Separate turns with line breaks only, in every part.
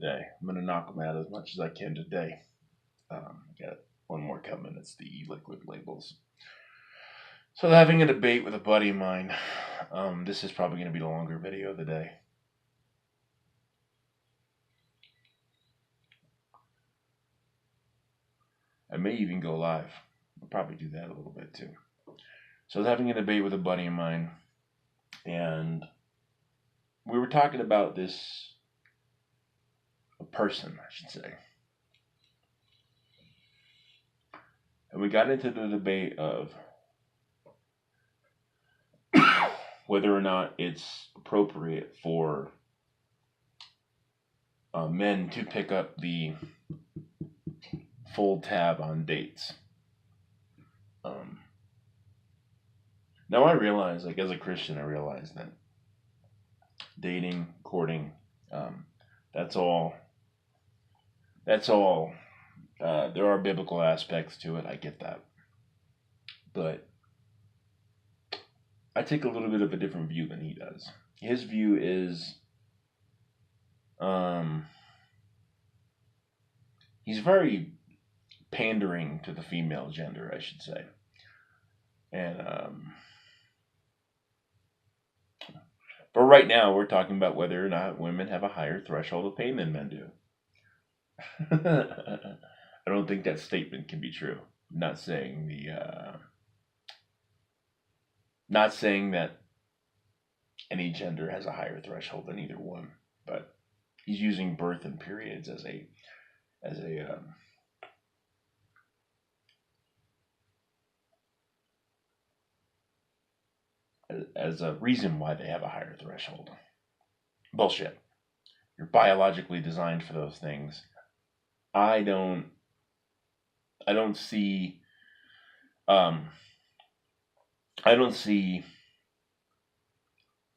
today. I'm going to knock them out as much as I can today. Got one more coming. It's the liquid labels. So having a debate with a buddy of mine. This is probably going to be the longer video of the day. I may even go live. I'll probably do that a little bit too. So I was having a debate with a buddy of mine, and we were talking about this person, I should say. And we got into the debate of whether or not it's appropriate for men to pick up the full tab on dates. Now I realize, like as a Christian, I realize that dating, courting, that's all. There are biblical aspects to it. I get that, but I take a little bit of a different view than he does. His view is, he's very pandering to the female gender, I should say, and but right now we're talking about whether or not women have a higher threshold of pain than men do. I don't think that statement can be true. I'm not saying that any gender has a higher threshold than either one, but he's using birth and periods as a reason why they have a higher threshold. Bullshit. You're biologically designed for those things. I don't see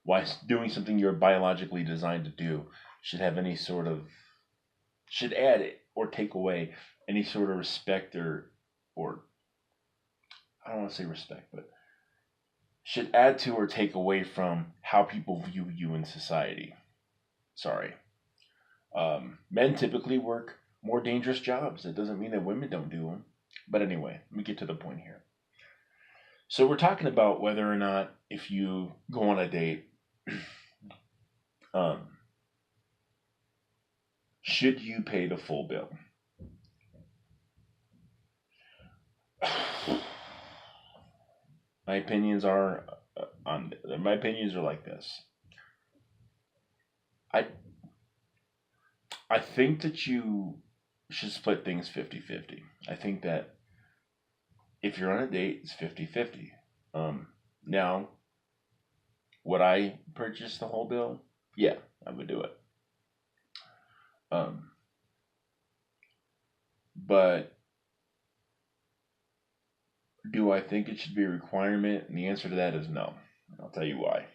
why doing something you're biologically designed to do should add it or take away any sort of respect or I don't want to say respect, but should add to or take away from how people view you in society. Sorry. Men typically work more dangerous jobs. It doesn't mean that women don't do them. But anyway, let me get to the point here. So we're talking about whether or not if you go on a date, should you pay the full bill? My opinions are like this. I think that you should split things 50-50. I think that if you're on a date, it's 50-50. Now, would I purchase the whole bill? Yeah, I would do it. But do I think it should be a requirement? And the answer to that is no. I'll tell you why.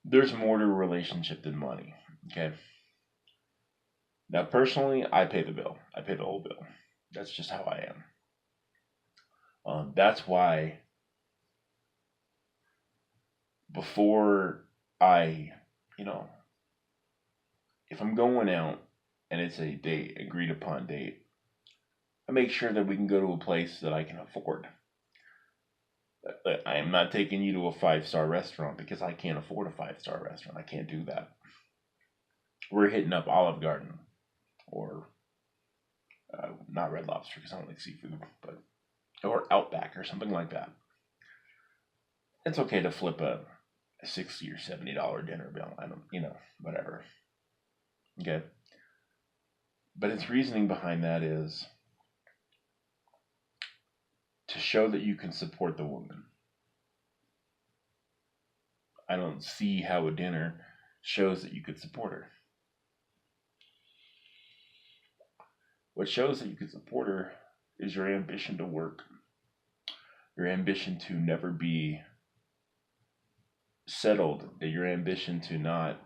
There's more to a relationship than money. Okay. Now, personally, I pay the bill. I pay the whole bill. That's just how I am. That's why before if I'm going out and it's a date, agreed upon date, I make sure that we can go to a place that I can afford. I am not taking you to a 5-star restaurant because I can't afford a 5-star restaurant. I can't do that. We're hitting up Olive Garden or not Red Lobster because I don't like seafood, or Outback or something like that. It's okay to flip a $60 or $70 dinner bill. I don't, whatever. Okay. But its reasoning behind that is to show that you can support the woman. I don't see how a dinner shows that you could support her. What shows that you could support her is your ambition to work, your ambition to never be settled, your ambition to not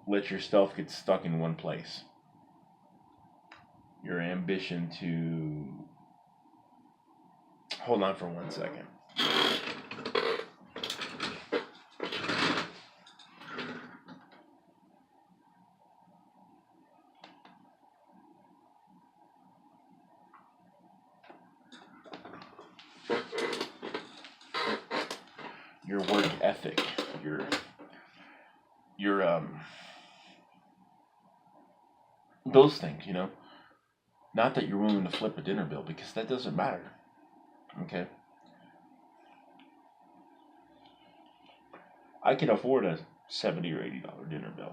let yourself get stuck in one place, your ambition to... Hold on for 1 second. your work ethic, your those things, you know. Not that you're willing to flip a dinner bill, because that doesn't matter. Okay. I can afford a $70 or $80 dinner bill.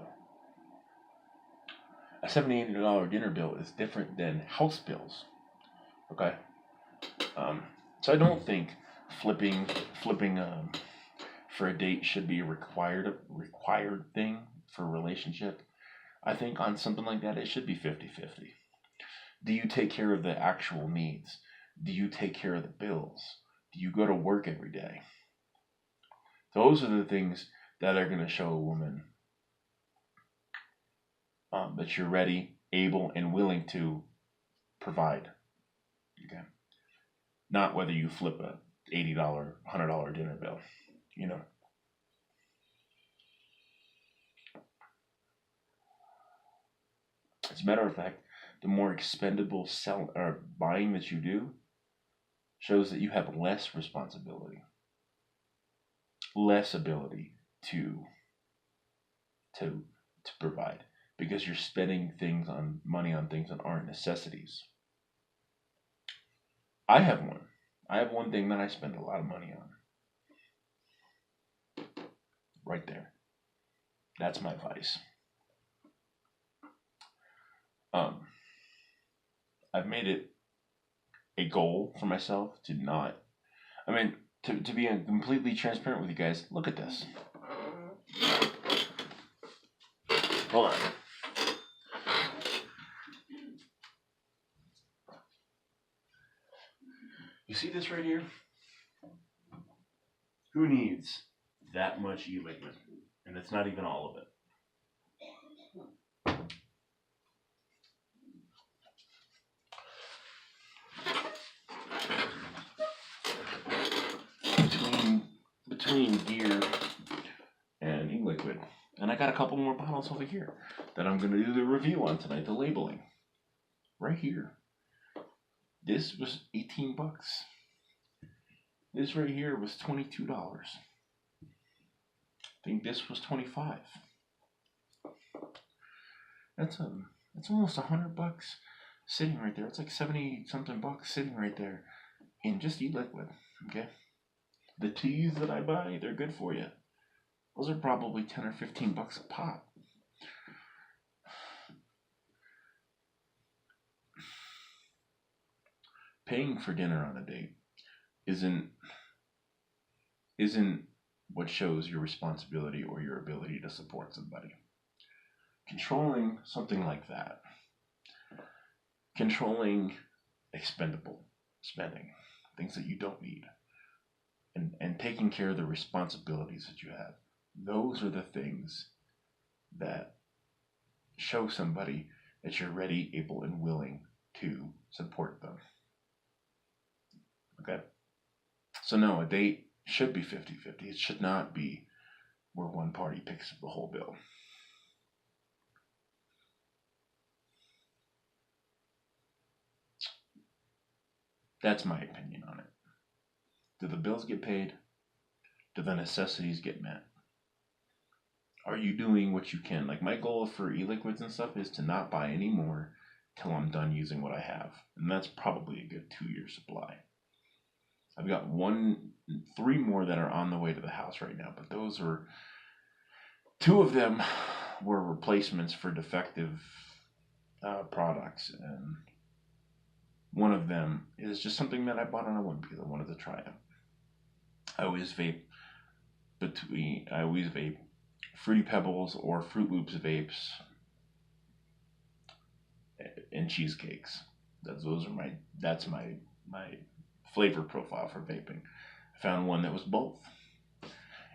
A $70, $80 dinner bill is different than house bills. Okay. So I don't think flipping for a date should be a required thing for a relationship. I think on something like that it should be 50-50. Do you take care of the actual needs? Do you take care of the bills? Do you go to work every day? Those are the things that are going to show a woman that you're ready, able, and willing to provide. Okay. Not whether you flip a $80, $100 dinner bill. You know. As a matter of fact, the more expendable buying that you do shows that you have less responsibility, less ability to provide, because you're spending money on things that aren't necessities. I have one thing that I spend a lot of money on. Right there. That's my vice. I've made it a goal for myself to not. I mean, to be completely transparent with you guys, look at this. Hold on. You see this right here? Who needs that much e-liquid? And it's not even all of it. Between gear and e-liquid. And I got a couple more bottles over here that I'm going to do the review on tonight, the labeling. Right here. This was 18 bucks. This right here was $22. I think this was 25. That's almost 100 bucks sitting right there. It's like 70 something bucks sitting right there in just e-liquid. Okay. The teas that I buy, they're good for you. Those are probably 10 or 15 bucks a pop. Paying for dinner on a date isn't what shows your responsibility or your ability to support somebody. Controlling something like that, controlling expendable spending, things that you don't need, and taking care of the responsibilities that you have, those are the things that show somebody that you're ready, able, and willing to support them. Okay? So no, a date should be 50-50. It should not be where one party picks up the whole bill. That's my opinion on it. Do the bills get paid? Do the necessities get met? Are you doing what you can? Like, my goal for e-liquids and stuff is to not buy any more till I'm done using what I have. And that's probably a good 2-year supply. I've got 3 more that are on the way to the house right now, but those are 2 of them were replacements for defective products, and one of them is just something that I bought on a whim because I wanted to try it. I always vape Fruity Pebbles or Fruit Loops vapes and cheesecakes. That's my flavor profile for vaping. I found one that was both.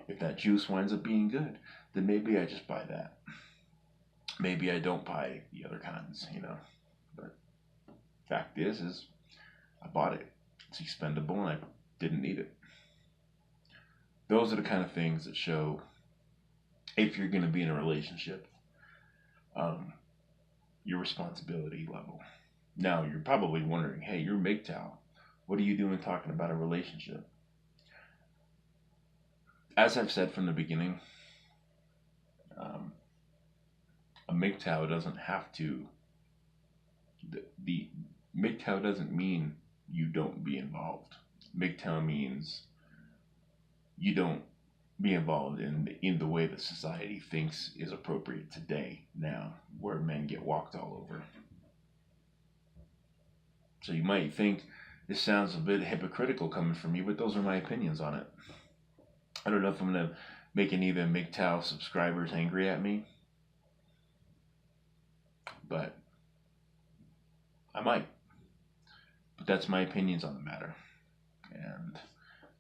If that juice winds up being good, then maybe I just buy that. Maybe I don't buy the other kinds, you know. But fact is I bought it. It's expendable and I didn't need it. Those are the kind of things that show if you're going to be in a relationship, your responsibility level. Now, you're probably wondering, hey, you're MGTOW. What are you doing talking about a relationship? as I've said from the beginning, a MGTOW doesn't have to. The MGTOW doesn't mean you don't be involved. MGTOW means you don't be involved in the way that society thinks is appropriate today, now, where men get walked all over. So you might think this sounds a bit hypocritical coming from me, but those are my opinions on it. I don't know if I'm going to make any of the MGTOW subscribers angry at me, but I might. But that's my opinions on the matter. And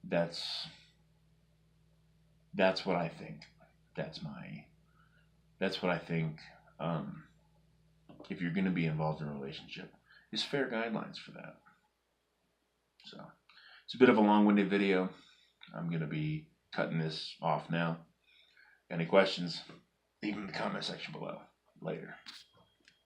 that's what I think. That's what I think. If you're going to be involved in a relationship, is fair guidelines for that. So it's a bit of a long-winded video. I'm going to be cutting this off now. Any questions? Leave them in the comment section below. Later.